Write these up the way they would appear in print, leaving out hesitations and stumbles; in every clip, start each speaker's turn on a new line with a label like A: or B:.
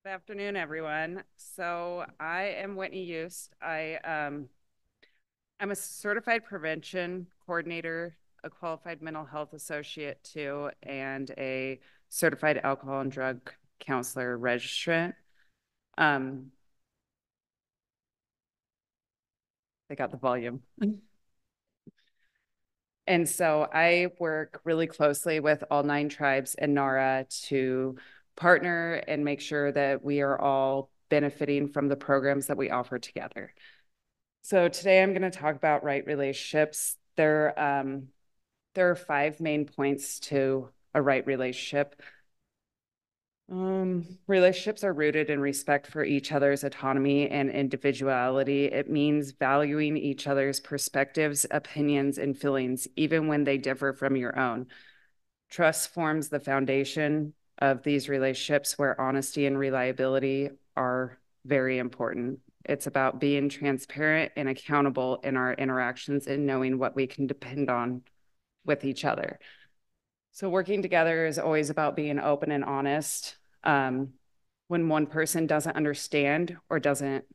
A: Good afternoon, everyone. So I am Whitney Youst. I'm a certified prevention coordinator, a qualified mental health associate too, and a certified alcohol and drug counselor registrant. Um, they got the volume. And so I work really closely with all 9 tribes in NARA to partner and make sure that we are all benefiting from the programs that we offer together. So today I'm going to talk about right relationships. There are 5 main points to a right relationship. Relationships are rooted in respect for each other's autonomy and individuality. It means valuing each other's perspectives, opinions, and feelings, even when they differ from your own. Trust forms the foundation of these relationships where honesty and reliability are very important. It's about being transparent and accountable in our interactions and knowing what we can depend on with each other. So working together is always about being open and honest. When one person doesn't understand or doesn't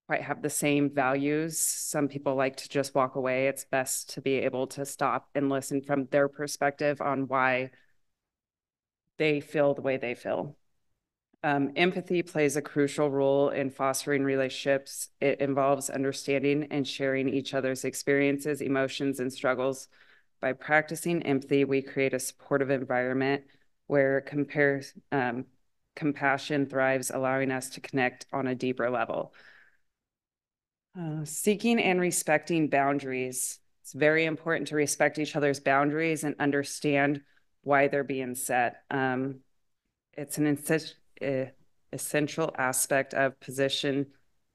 A: quite have the same values, some people like to just walk away. It's best to be able to stop and listen from their perspective on why they feel the way they feel. Empathy plays a crucial role in fostering relationships. It involves understanding and sharing each other's experiences, emotions, and struggles. By practicing empathy, we create a supportive environment where compassion thrives, allowing us to connect on a deeper level. Seeking and respecting boundaries. It's very important to respect each other's boundaries and understand why they're being set. It's an essential aspect of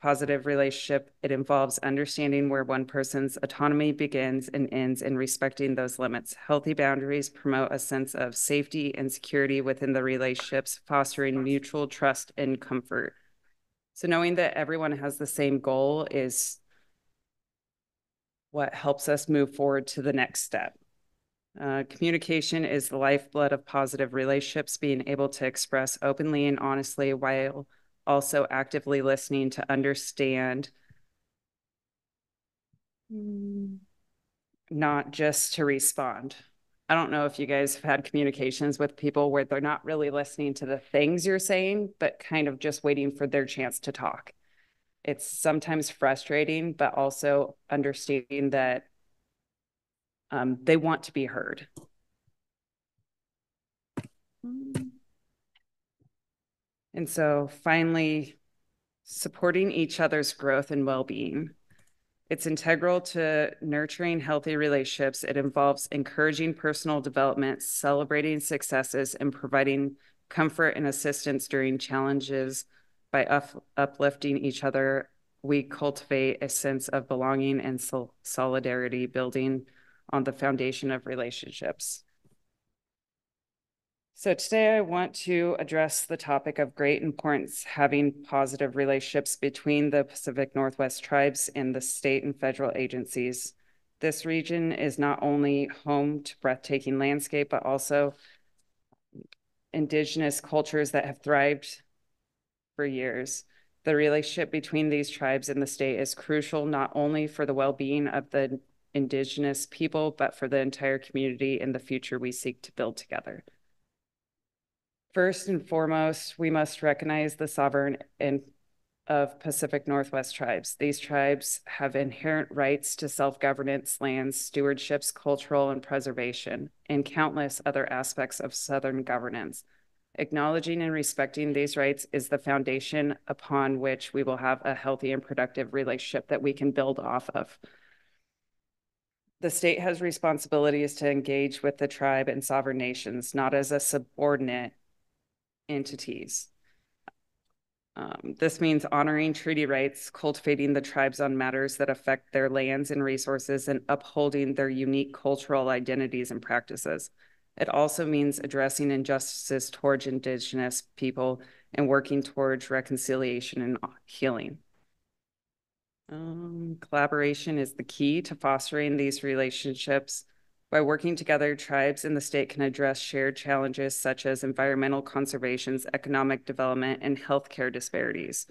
A: positive relationship. It involves understanding where one person's autonomy begins and ends and respecting those limits. Healthy boundaries promote a sense of safety and security within the relationships, fostering mutual trust and comfort. So knowing that everyone has the same goal is what helps us move forward to the next step. Communication is the lifeblood of positive relationships, being able to express openly and honestly while also actively listening to understand, not just to respond. I don't know if you guys have had communications with people where they're not really listening to the things you're saying, but kind of just waiting for their chance to talk. It's sometimes frustrating, but also understanding that they want to be heard. And so finally, supporting each other's growth and well-being. It's integral to nurturing healthy relationships. It involves encouraging personal development, celebrating successes, and providing comfort and assistance during challenges. By uplifting each other, we cultivate a sense of belonging and solidarity, building on the foundation of relationships. So today I want to address the topic of great importance having positive relationships between the Pacific Northwest tribes and the state and federal agencies. This region is not only home to breathtaking landscape, but also indigenous cultures that have thrived for years. The relationship between these tribes and the state is crucial not only for the well-being of the indigenous people, but for the entire community and the future we seek to build together. First and foremost, we must recognize the sovereignty of Pacific Northwest tribes. These tribes have inherent rights to self-governance, lands, stewardships, cultural and preservation, and countless other aspects of Southern governance. Acknowledging and respecting these rights is the foundation upon which we will have a healthy and productive relationship that we can build off of. The state has responsibilities to engage with the tribe and sovereign nations, not as a subordinate entities. This means honoring treaty rights, cultivating the tribes on matters that affect their lands and resources, and upholding their unique cultural identities and practices. It also means addressing injustices towards Indigenous people and working towards reconciliation and healing. Collaboration is the key to fostering these relationships. By working together, tribes in the state can address shared challenges such as environmental conservation, economic development, and healthcare disparities.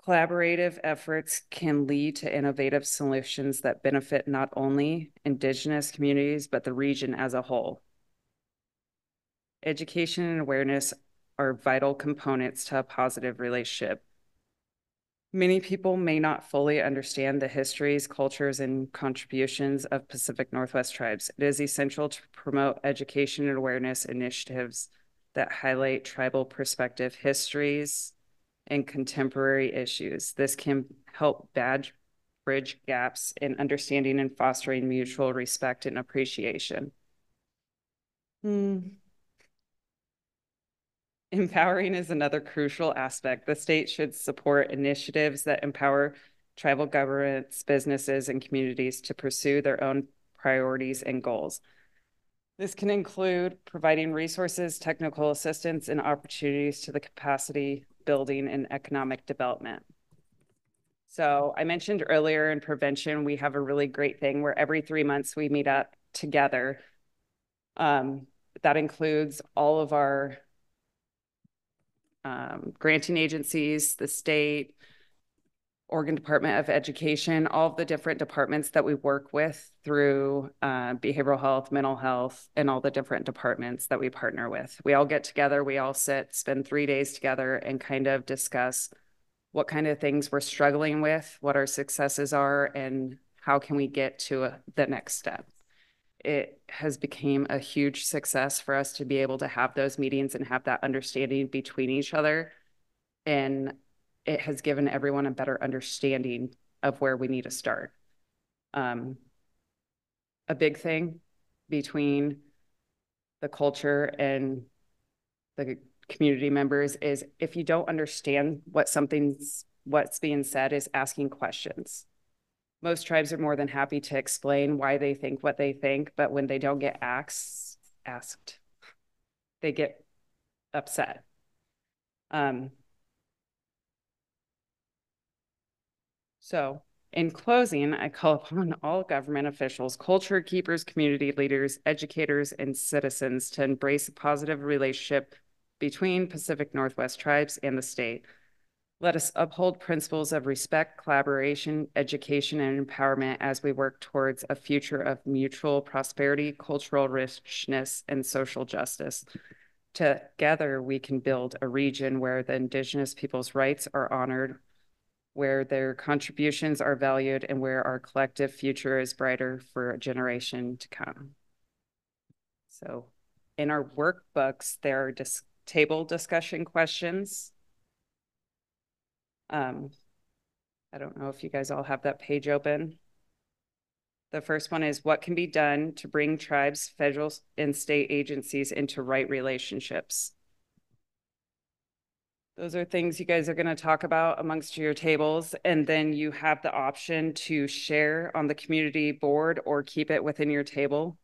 A: Collaborative efforts can lead to innovative solutions that benefit not only Indigenous communities, but the region as a whole. Education and awareness are vital components to a positive relationship. Many people may not fully understand the histories, cultures, and contributions of Pacific Northwest tribes. It is essential to promote education and awareness initiatives that highlight tribal perspective, histories, and contemporary issues. This can help bridge gaps in understanding and fostering mutual respect and appreciation. Empowering is another crucial aspect. The state should support initiatives that empower tribal governments, businesses, and communities to pursue their own priorities and goals. This can include providing resources, technical assistance, and opportunities to the capacity building and economic development. So I mentioned earlier in prevention, we have a really great thing where every 3 months we meet up together. That includes all of our granting agencies, the state, Oregon Department of Education, all of the different departments that we work with through behavioral health, mental health, and all the different departments that we partner with. We all get together, we all spend 3 days together and kind of discuss what kind of things we're struggling with, what our successes are, and how can we get to the next step. It has become a huge success for us to be able to have those meetings and have that understanding between each other. And it has given everyone a better understanding of where we need to start. A big thing between the culture and the community members is if you don't understand what's being said, is asking questions. Most tribes are more than happy to explain why they think what they think, but when they don't get asked, they get upset. So in closing, I call upon all government officials, culture keepers, community leaders, educators, and citizens to embrace a positive relationship between Pacific Northwest tribes and the state. Let us uphold principles of respect, collaboration, education, and empowerment as we work towards a future of mutual prosperity, cultural richness, and social justice. Together, we can build a region where the Indigenous people's rights are honored, where their contributions are valued, and where our collective future is brighter for a generation to come. So in our workbooks, there are table discussion questions. I don't know if you guys all have that page open. The first one is, what can be done to bring tribes, federal and state agencies into right relationships? Those are things you guys are going to talk about amongst your tables, and then you have the option to share on the community board or keep it within your table.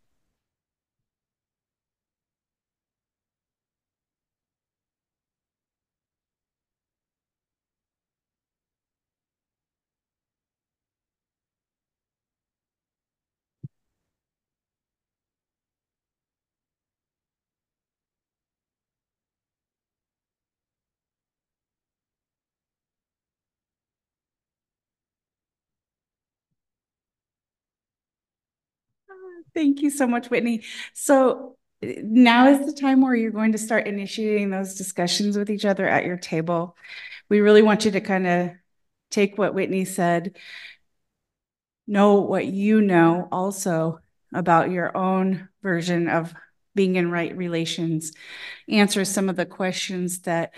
B: Thank you so much, Whitney. So now is the time where you're going to start initiating those discussions with each other at your table. We really want you to kind of take what Whitney said, know what you know also about your own version of being in right relations, answer some of the questions that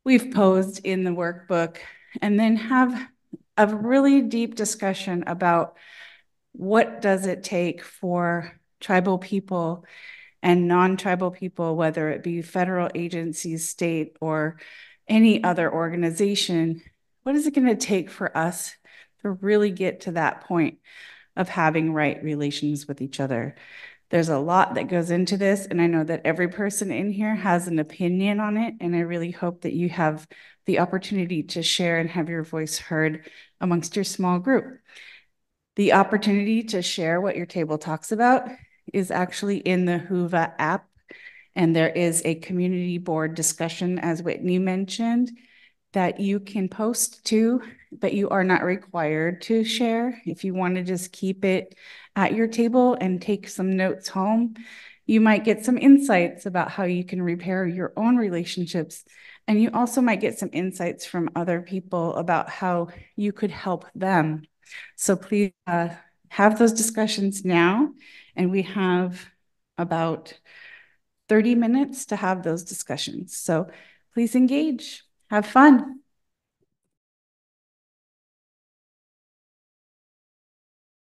B: we've posed in the workbook, and then have a really deep discussion about what does it take for tribal people and non-tribal people, whether it be federal agencies, state, or any other organization, what is it going to take for us to really get to that point of having right relations with each other? There's a lot that goes into this, and I know that every person in here has an opinion on it, and I really hope that you have the opportunity to share and have your voice heard amongst your small group. The opportunity to share what your table talks about is actually in the Whova app, and there is a community board discussion, as Whitney mentioned, that you can post to, but you are not required to share. If you want to just keep it at your table and take some notes home, you might get some insights about how you can repair your own relationships. And you also might get some insights from other people about how you could help them. So please have those discussions now. And we have about 30 minutes to have those discussions. So please engage, have fun.